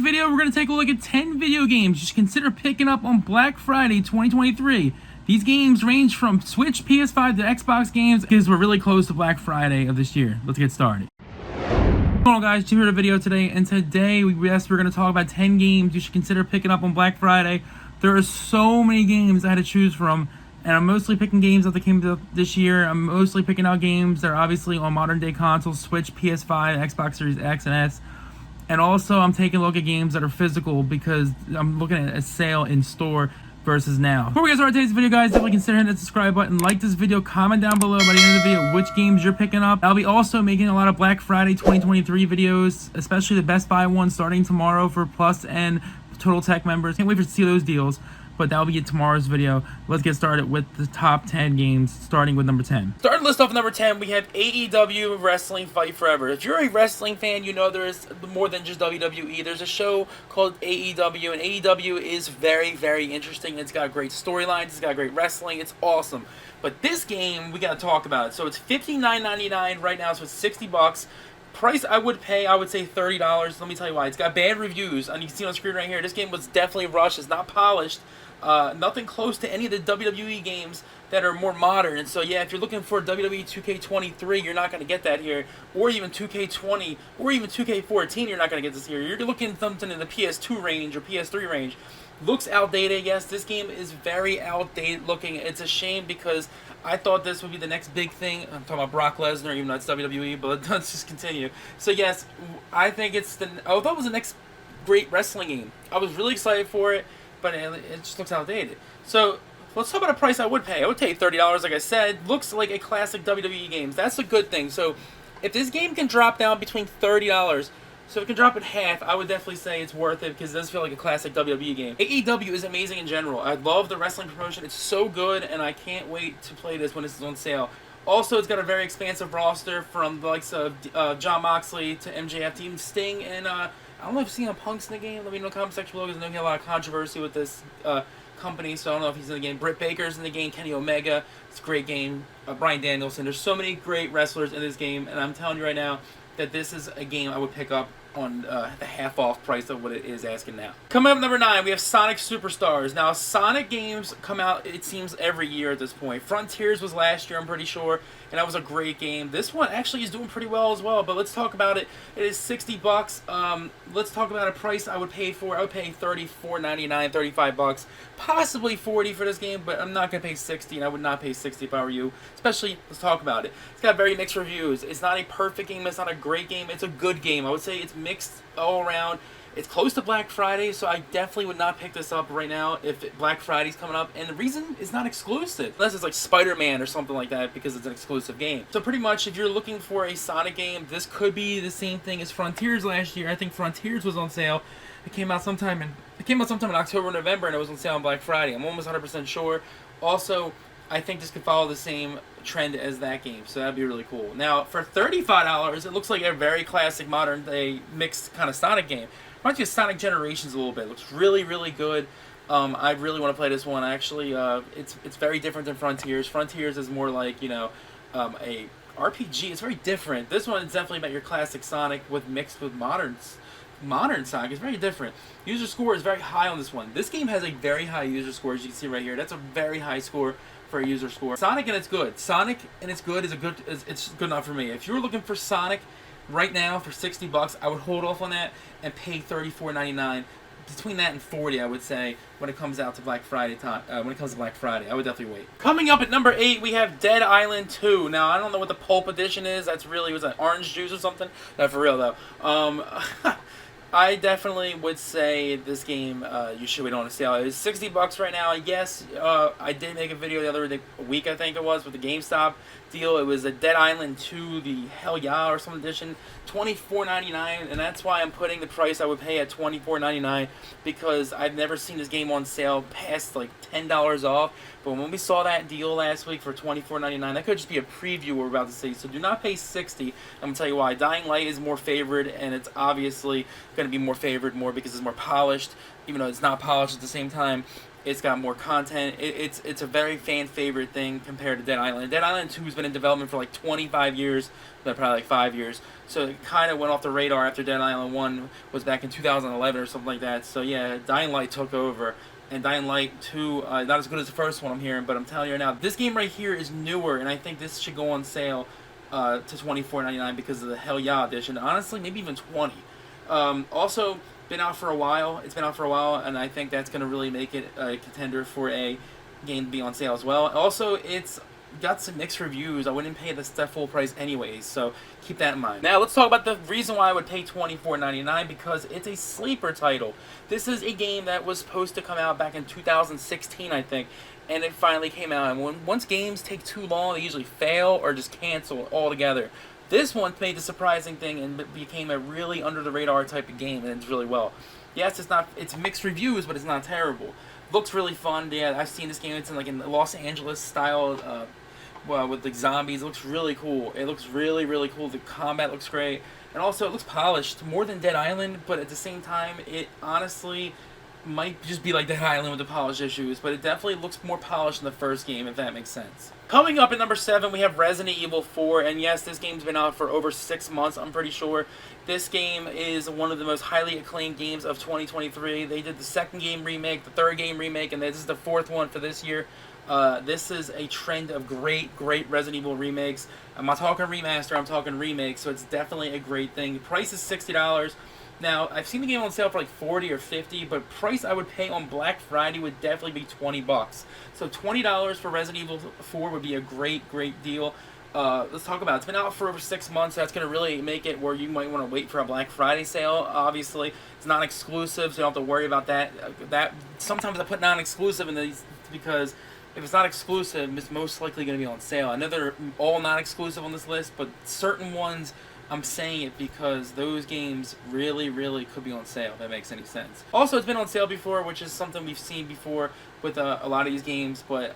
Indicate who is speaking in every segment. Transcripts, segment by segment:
Speaker 1: video, we're going to take a look at 10 video games you should consider picking up on Black Friday 2023. These games range from Switch, PS5 to Xbox games because we're really close to Black Friday of this year. Let's get started. What's going on, guys? Jim here with a video today, and today we're going to talk about 10 games you should consider picking up on Black Friday. There are so many games I had to choose from, and I'm mostly picking games that came out this year. I'm mostly picking out games that are obviously on modern day consoles, Switch, PS5, Xbox Series X and S. And also I'm taking a look at games that are physical because I'm looking at a sale in store versus now. Before we get started today's video, guys, definitely consider hitting the subscribe button, like this video, comment down below by the end of the video which games you're picking up. I'll be also making a lot of Black Friday 2023 videos, especially the Best Buy one starting tomorrow for Plus and Total Tech members. Can't wait to see those deals. But that'll be in tomorrow's video. Let's get started with the top 10 games, starting with number 10. Starting the list off number 10, we have AEW Wrestling Fight Forever. If you're a wrestling fan, you know there is more than just WWE. There's a show called AEW, and AEW is very, very interesting. It's got great storylines, it's got great wrestling, it's awesome. But this game, we gotta talk about it. So it's $59.99 right now, so it's $60. Price I would pay, I would say $30. Let me tell you why. It's got bad reviews, and you can see on the screen right here. This game was definitely rushed. It's not polished. Nothing close to any of the WWE games that are more modern. And so, yeah, if you're looking for WWE 2K23, you're not going to get that here. Or even 2K20, or even 2K14, you're not going to get this here. You're looking at something in the PS2 range or PS3 range. Looks outdated, yes. This game is very outdated looking. It's a shame because I thought this would be the next big thing. I'm talking about Brock Lesnar, even though it's WWE, but let's just continue. So, yes, I think I thought it was the next great wrestling game. I was really excited for it, but it just looks outdated. So, let's talk about a price I would pay. I would pay $30, like I said. Looks like a classic WWE game. That's a good thing. So, if this game can drop down between $30, so if it can drop in half, I would definitely say it's worth it because it does feel like a classic WWE game. AEW is amazing in general. I love the wrestling promotion. It's so good, and I can't wait to play this when it's on sale. Also, it's got a very expansive roster from the likes of Jon Moxley to MJF to even Sting, and I don't know if CM Punk's in the game. Let me know in the comment section below because I know he had a lot of controversy with this company, so I don't know if he's in the game. Britt Baker's in the game. Kenny Omega. It's a great game. Bryan Danielson. There's so many great wrestlers in this game, and I'm telling you right now that this is a game I would pick up on the half-off price of what it is asking now. Coming up number 9, we have Sonic Superstars. Now, Sonic games come out, it seems, every year at this point. Frontiers was last year, I'm pretty sure, and that was a great game. This one actually is doing pretty well as well, but let's talk about it. It is $60. Let's talk about a price I would pay for. I would pay $34.99, $35, possibly $40 for this game, but I'm not going to pay $60, and I would not pay $60 if I were you. Especially, let's talk about it. It's got very mixed reviews. It's not a perfect game, it's not a great game, it's a good game. I would say it's mixed all around. It's close to Black Friday, so I definitely would not pick this up right now if Black Friday's coming up. And the reason it's not exclusive, unless it's like Spider-Man or something like that, because it's an exclusive game. So pretty much, if you're looking for a Sonic game, this could be the same thing as Frontiers last year. I think Frontiers was on sale. It came out sometime in October, November, and it was on sale on Black Friday. I'm almost 100% sure. Also, I think this could follow the same trend as that game, so that'd be really cool. Now, for $35, it looks like a very classic modern-day mixed kind of Sonic game. Reminds me of Sonic Generations a little bit. It looks really, really good. I really want to play this one. Actually, it's very different than Frontiers. Frontiers is more like, you know, a RPG. It's very different. This one is definitely about your classic Sonic mixed with modern Sonic. It's very different. User score is very high on this one. This game has a very high user score, as you can see right here. That's a very high score for a user score. Sonic and it's good. Sonic and it's good it's good enough for me. If you're looking for Sonic right now for $60, I would hold off on that and pay $34.99. Between that and $40, I would say, when it comes out to Black Friday time. When it comes to Black Friday, I would definitely wait. Coming up at number 8, we have Dead Island 2. Now, I don't know what the pulp edition is. That's really, was that orange juice or something? Not for real though. I definitely would say this game you should wait on a sale. It's $60 right now. Yes, I did make a video the other week, I think it was, with the GameStop deal. It was a Dead Island 2, the Hell Yeah or some edition, $24.99, and that's why I'm putting the price I would pay at $24.99 because I've never seen this game on sale past like $10 off. But when we saw that deal last week for $24.99, that could just be a preview we're about to see. So do not pay $60. I'm going to tell you why. Dying Light is more favored, and it's obviously going to be more favored more because it's more polished, even though it's not polished at the same time. It's got more content. It's a very fan favorite thing compared to Dead Island. Dead Island 2 has been in development for like 25 years, probably like 5 years. So it kind of went off the radar after Dead Island 1 was back in 2011 or something like that. So yeah, Dying Light took over. And Dying Light 2, not as good as the first one I'm hearing, but I'm telling you right now, this game right here is newer, and I think this should go on sale to $24.99 because of the Hell Yeah edition. Honestly, maybe even $20. Also, been out for a while. It's been out for a while, and I think that's going to really make it a contender for a game to be on sale as well. Also, it's got some mixed reviews. I wouldn't pay this full price anyways, so keep that in mind. Now, let's talk about the reason why I would pay $24.99, because it's a sleeper title. This is a game that was supposed to come out back in 2016, I think, and it finally came out. And once games take too long, they usually fail or just cancel altogether. This one made the surprising thing and became a really under-the-radar type of game, and it's really well. Yes, it's mixed reviews, but it's not terrible. Looks really fun. Yeah, I've seen this game. It's in Los Angeles style, with the zombies. It looks really cool. It looks really, really cool. The combat looks great, and also it looks polished more than Dead Island. But at the same time, it honestly might just be like Dead Island with the polish issues, but it definitely looks more polished than the first game, if that makes sense. Coming up at number 7, we have Resident Evil 4, and yes, this game's been out for over 6 months, I'm pretty sure. This game is one of the most highly acclaimed games of 2023. They did the second game remake, the third game remake, and this is the fourth one for this year. This is a trend of great Resident Evil remakes. I'm not talking remaster, I'm talking remakes, so it's definitely a great thing. The price is $60. Now, I've seen the game on sale for like $40 or $50, but price I would pay on Black Friday would definitely be $20. So $20 for Resident Evil 4 would be a great deal. Let's talk about it. It's been out for over 6 months, so that's going to really make it where you might want to wait for a Black Friday sale. Obviously, it's not exclusive, so you don't have to worry about that. Sometimes I put non-exclusive in these because if it's not exclusive, it's most likely going to be on sale. I know they're all non-exclusive on this list, but certain ones, I'm saying it because those games really could be on sale, if that makes any sense. Also, it's been on sale before, which is something we've seen before with a lot of these games, but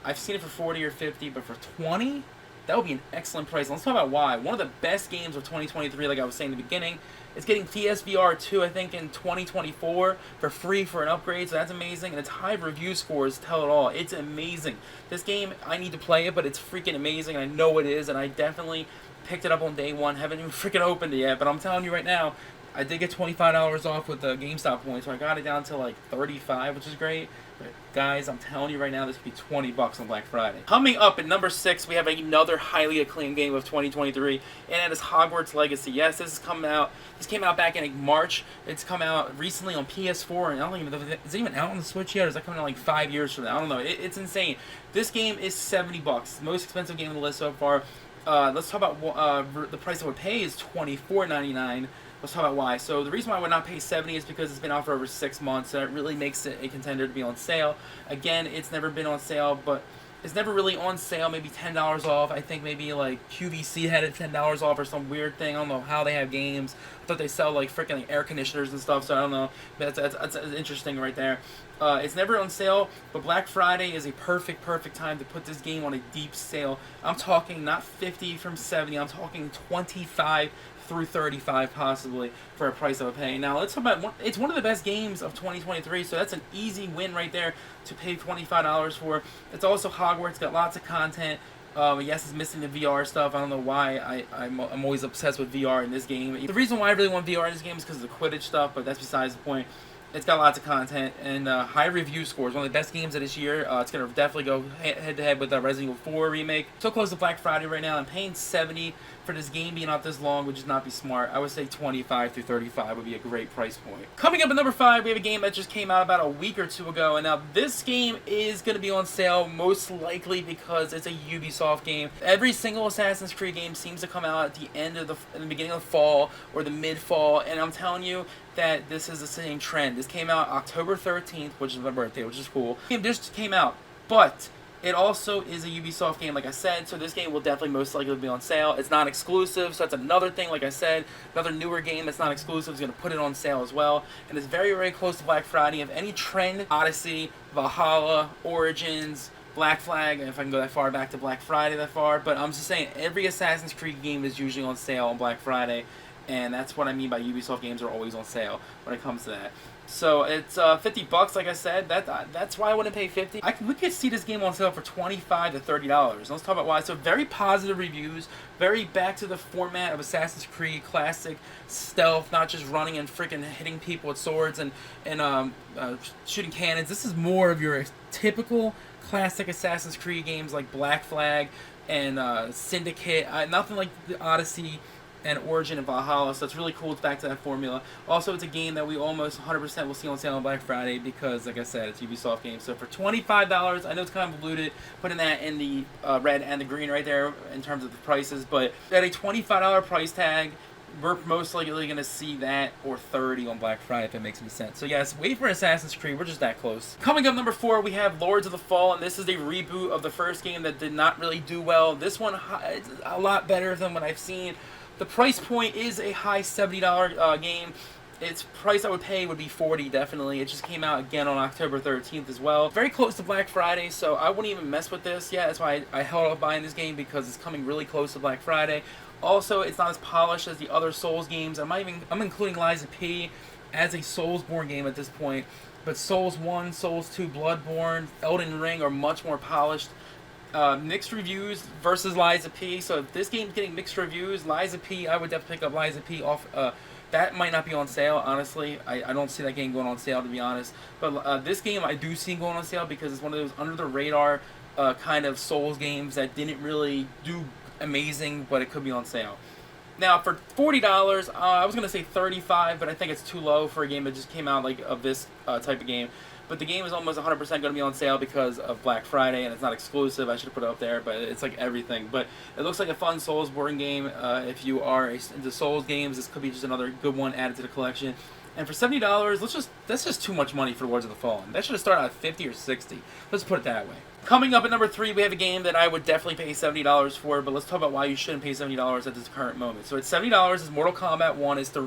Speaker 1: I've seen it for 40 or 50, but for 20, that would be an excellent price. Let's talk about why. One of the best games of 2023, like I was saying in the beginning, it's getting PSVR 2, I think, in 2024 for free for an upgrade, so that's amazing, and its high review scores tell it all. It's amazing. This game, I need to play it, but it's freaking amazing, and I know it is, and I definitely picked it up on day one. Haven't even freaking opened it yet, but I'm telling you right now, I did get $25 off with the GameStop points, so I got it down to like $35, which is great. But guys, I'm telling you right now, this could be $20 on Black Friday. Coming up at number 6, we have another highly acclaimed game of 2023, and that is Hogwarts Legacy. Yes, this came out back in like March. It's come out recently on PS4, and I don't even know, is it even out on the Switch yet, or is that coming out like 5 years from now? I don't know. It's insane. This game is $70. Most expensive game on the list so far. Let's talk about the price I would pay is $24.99. Let's talk about why. So the reason why I would not pay $70 is because it's been out for over 6 months, so it really makes it a contender to be on sale. Again, it's never been on sale, but it's never really on sale, maybe $10 off. I think maybe like QVC had it $10 off or some weird thing. I don't know how they have games. I thought they sell like freaking like air conditioners and stuff, so I don't know. But that's interesting right there. It's never on sale, but Black Friday is a perfect time to put this game on a deep sale. I'm talking not 50 from 70, I'm talking 25 through 35 possibly for a price I would pay. Now let's talk about it's one of the best games of 2023, so that's an easy win right there to pay $25 for. It's also Hogwarts, got lots of content. Yes, it's missing the VR stuff. I don't know why I'm always obsessed with VR in this game. The reason why I really want VR in this game is because of the Quidditch stuff, but that's besides the point. It's got lots of content and high review scores. One of the best games of this year. It's going to definitely go head-to-head with the Resident Evil 4 remake. So close to Black Friday right now. I'm paying $70 for this game being out this long would just not be smart. I would say 25 through 35 would be a great price point. Coming up at number 5, we have a game that just came out about a week or two ago. And now this game is going to be on sale most likely because it's a Ubisoft game. Every single Assassin's Creed game seems to come out at the end of in the beginning of the fall or the mid-fall. And I'm telling you that this is the same trend. This came out October 13th, which is my birthday, which is cool. The game just came out, but it also is a Ubisoft game, like I said, so this game will definitely most likely be on sale. It's not exclusive, so that's another thing, like I said. Another newer game that's not exclusive is going to put it on sale as well. And it's very close to Black Friday. If any trend, Odyssey, Valhalla, Origins, Black Flag, if I can go that far back to Black Friday that far, but I'm just saying, every Assassin's Creed game is usually on sale on Black Friday. and that's what I mean by Ubisoft games are always on sale when it comes to that. So it's $50, like I said. That's why I wouldn't pay $50. We could see this game on sale for $25 to $30. Let's talk about why. So very positive reviews, very back to the format of Assassin's Creed, classic stealth, not just running and freaking hitting people with swords and shooting cannons. This is more of your typical classic Assassin's Creed games like Black Flag and Syndicate. Nothing like the Odyssey and Origin and Valhalla, so it's really cool. It's back to that formula. Also, it's a game that we almost 100% will see on sale on Black Friday because, like I said, it's Ubisoft game. So for $25, I know it's convoluted, putting that in the red and the green right there in terms of the prices, but at a $25 price tag, we're most likely going to see that or $30 on Black Friday, if it makes any sense. So yes, wait for Assassin's Creed. We're just that close. Coming up, number 4, we have Lords of the Fallen. This is a reboot of the first game that did not really do well. This one is a lot better than what I've seen. The price point is a high $70 game. Its price I would pay would be $40, definitely. It just came out again on October 13th as well. Very close to Black Friday, so I wouldn't even mess with this yet. That's why I held off buying this game, because it's coming really close to Black Friday. Also, it's not as polished as the other Souls games. I'm including Lies of P as a Soulsborne game at this point. But Souls 1, Souls 2, Bloodborne, Elden Ring are much more polished. Mixed reviews versus Lies of P. So if this game's getting mixed reviews, Lies of P, I would definitely pick up Lies of P off. That might not be on sale, honestly. I don't see that game going on sale, to be honest. But this game I do see going on sale because it's one of those under-the-radar kind of Souls games that didn't really do amazing, but it could be on sale. Now, for $40, I was going to say $35, but I think it's too low for a game that just came out like of this type of game. But the game is almost 100% going to be on sale because of Black Friday, and it's not exclusive. I should have put it up there, but it's like everything. But it looks like a fun Soulsborne game. If you are into Souls games, this could be just another good one added to the collection. And for $70, that's just too much money for Lords of the Fallen. That should have started at $50 or $60. Let's put it that way. Coming up at number 3, we have a game that I would definitely pay $70 for, but let's talk about why you shouldn't pay $70 at this current moment. So at $70 is Mortal Kombat 1. It's a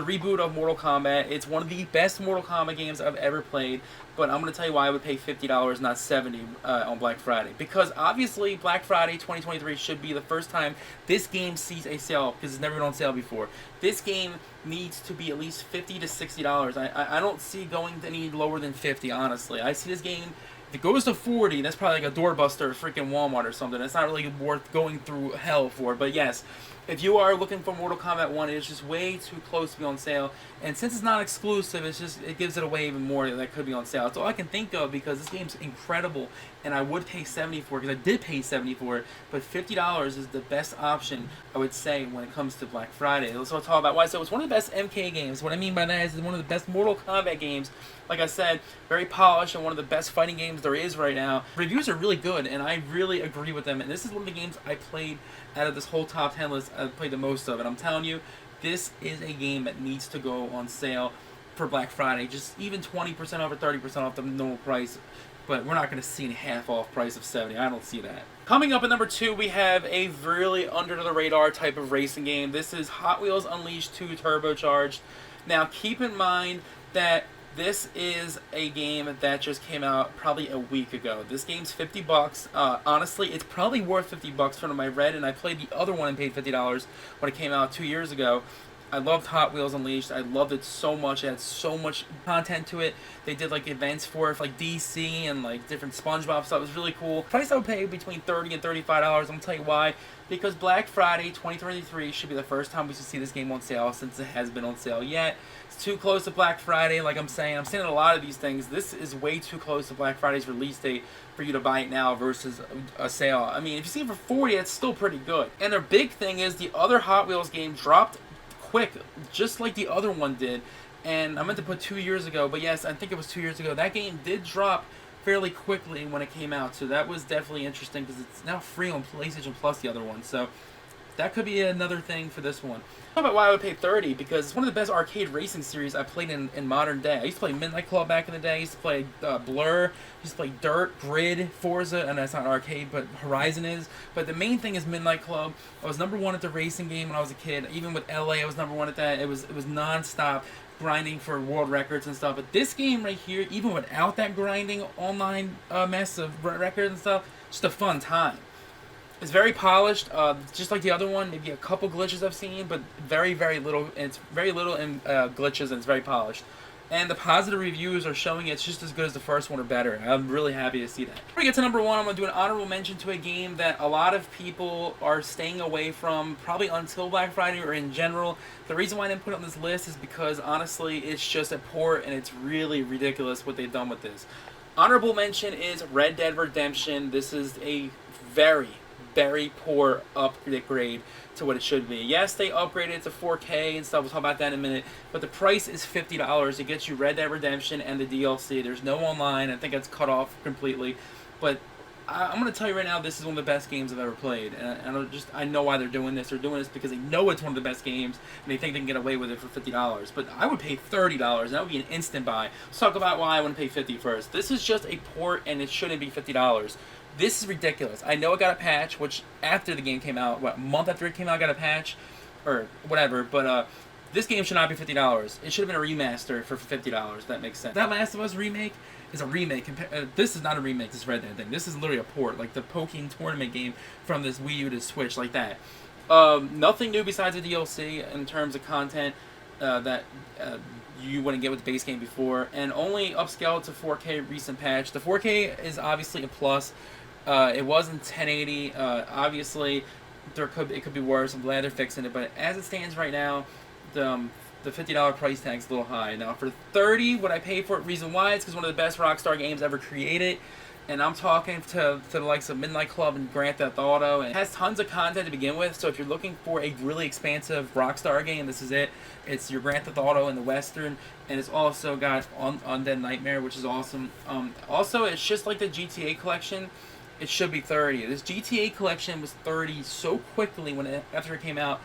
Speaker 1: reboot of Mortal Kombat. It's one of the best Mortal Kombat games I've ever played, but I'm going to tell you why I would pay $50, not $70 on Black Friday. Because obviously Black Friday 2023 should be the first time this game sees a sale, because it's never been on sale before. This game needs to be at least $50 to $60. I don't see going any lower than $50, honestly. I see this game, if it goes to $40, that's probably like a doorbuster at freaking Walmart or something. It's not really worth going through hell for. But yes, if you are looking for Mortal Kombat 1, it's just way too close to be on sale. And since it's not exclusive, it gives it away even more that could be on sale. That's all I can think of, because this game's incredible, and I would pay $70 for it, because I did pay $70 for it. But $50 is the best option, I would say, when it comes to Black Friday. Let's talk about why. So it's one of the best MK games. What I mean by that is it's one of the best Mortal Kombat games. Like I said, very polished and one of the best fighting games there is right now. Reviews are really good, and I really agree with them. And this is one of the games I played out of this whole top 10 list. I played the most of it. I'm telling you, this is a game that needs to go on sale for Black Friday. Just even 20% off or 30% off the normal price. But we're not going to see any half-off price of $70. I don't see that. Coming up at number 2, we have a really under-the-radar type of racing game. This is Hot Wheels Unleashed 2 Turbocharged. Now, keep in mind that this is a game that just came out probably a week ago. This game's $50. Honestly, it's probably worth $50 from what I read, and I played the other one and paid $50 when it came out 2 years ago. I loved Hot Wheels Unleashed. I loved it so much. It had so much content to it. They did like events for it, like DC and like different SpongeBob stuff. It was really cool. Price I would pay between $30 and $35. I'm gonna tell you why. Because Black Friday 2023 should be the first time we should see this game on sale, since it has been on sale yet. It's too close to Black Friday, like I'm saying a lot of these things. This is way too close to Black Friday's release date for you to buy it now versus a sale. I mean, if you see it for $40, it's still pretty good. And their big thing is the other Hot Wheels game dropped quick, just like the other one did. And I meant to put 2 years ago, but yes, I think it was 2 years ago. That game did drop fairly quickly when it came out, so that was definitely interesting, because it's now free on PlayStation Plus, the other one. So that could be another thing for this one. How about why I would pay $30? Because it's one of the best arcade racing series I played in modern day. I used to play Midnight Club back in the day. I used to play Blur. I used to play Dirt, Grid, Forza, and that's not arcade, but Horizon is. But the main thing is Midnight Club. I was number 1 at the racing game when I was a kid. Even with LA, I was number 1 at that. It was non-stop grinding for world records and stuff. But this game right here, even without that grinding online mess of records and stuff, just a fun time. It's very polished, just like the other one. Maybe a couple glitches I've seen, but very, very little. And it's very little in glitches, and it's very polished. And the positive reviews are showing it's just as good as the first one or better. I'm really happy to see that. Before we get to number one, I'm going to do an honorable mention to a game that a lot of people are staying away from, probably until Black Friday or in general. The reason why I didn't put it on this list is because, honestly, it's just a port, and it's really ridiculous what they've done with this. Honorable mention is Red Dead Redemption. This is a very, very poor upgrade to what it should be. Yes, they upgraded it to 4K and stuff. We'll talk about that in a minute. But the price is $50. It gets you Red Dead Redemption and the DLC. There's no online. I think it's cut off completely. But I'm going to tell you right now, this is one of the best games I've ever played. And I know why they're doing this. They're doing this because they know it's one of the best games, and they think they can get away with it for $50. But I would pay $30, and that would be an instant buy. Let's talk about why I wouldn't pay $50 first. This is just a port, and it shouldn't be $50. This is ridiculous. I know it got a patch, which after the game came out, a month after it came out, got a patch, or whatever, but this game should not be $50. It should have been a remaster for $50, if that makes sense. That Last of Us remake is a remake. This is not a remake, this Red Dead thing. This is literally a port, like the Poking Tournament game from this Wii U to Switch, like that. Nothing new besides the DLC in terms of content that you wouldn't get with the base game before, and only upscaled to 4K recent patch. The 4K is obviously a plus. It wasn't 1080. Obviously, it could be worse. I'm glad they're fixing it, but as it stands right now, the $50 price tag is a little high. Now for $30, would I pay for it? Reason why? It's because one of the best Rockstar games ever created. And I'm talking to the likes of Midnight Club and Grand Theft Auto. And it has tons of content to begin with, so if you're looking for a really expansive Rockstar game, this is it. It's your Grand Theft Auto in the Western, and it's also got Undead Nightmare, which is awesome. Also, it's just like the GTA collection. It should be $30. This GTA collection was $30 so quickly after it came out.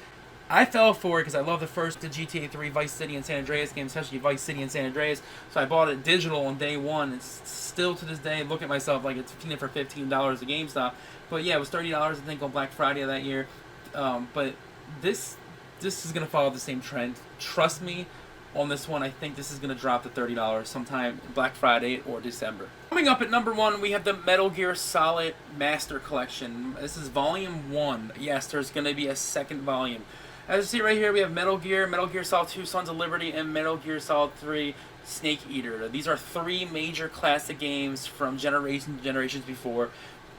Speaker 1: I fell for it because I love the GTA 3 Vice City and San Andreas games, especially Vice City and San Andreas. So I bought it digital on day one. It's still to this day, look at myself like it's for $15 at GameStop. But yeah, it was $30 I think on Black Friday of that year. But this is gonna follow the same trend. Trust me on this one. I think this is gonna drop to $30 sometime Black Friday or December. Coming up at number one, we have the Metal Gear Solid Master Collection. This is Volume 1. Yes, there's gonna be a second volume. As you see right here, we have Metal Gear Solid 2 Sons of Liberty, and Metal Gear Solid 3 Snake Eater. These are three major classic games from generations before.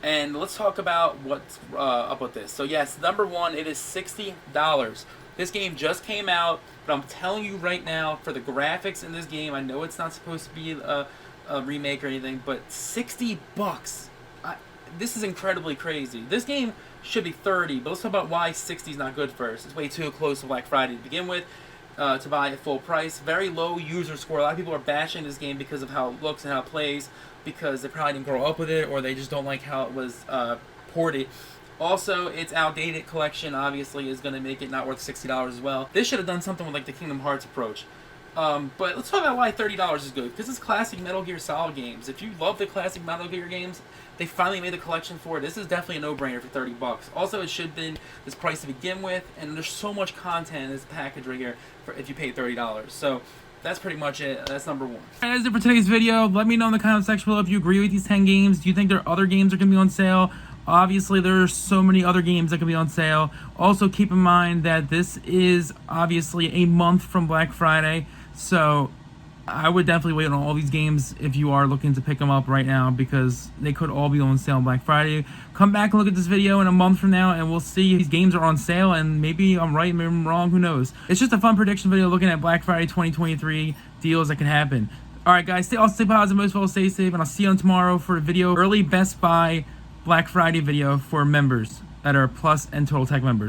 Speaker 1: And let's talk about what's up with this. So yes, number one, it is $60. This game just came out, but I'm telling you right now, for the graphics in this game, I know it's not supposed to be a remake or anything, but $60. This is incredibly crazy. This game should be $30, but let's talk about why $60 is not good first. It's way too close to Black Friday to begin with, to buy at full price. Very low user score. A lot of people are bashing this game because of how it looks and how it plays, because they probably didn't grow up with it, or they just don't like how it was ported. Also, its outdated collection obviously is going to make it not worth $60 as well. This should have done something with like the Kingdom Hearts approach. But let's talk about why $30 is good, because it's classic Metal Gear Solid games. If you love the classic Metal Gear games, they finally made the collection for it. This is definitely a no-brainer for $30. Also, it should have been this price to begin with, and there's so much content in this package right here for if you pay $30. So that's pretty much it. That's number one. Alright, that's it for today's video. Let me know in the comment section below if you agree with these 10 games. Do you think there are other games that are going to be on sale? Obviously, there are so many other games that can be on sale. Also, keep in mind that this is obviously a month from Black Friday, so I would definitely wait on all these games if you are looking to pick them up right now, because they could all be on sale on Black Friday. Come back and look at this video in a month from now, and we'll see if these games are on sale, and maybe I'm right, maybe I'm wrong, who knows. It's just a fun prediction video looking at Black Friday 2023 deals that can happen. Alright guys, stay positive, most of all stay safe, and I'll see you on tomorrow for a video, early Best Buy Black Friday video for members that are Plus and Total Tech members.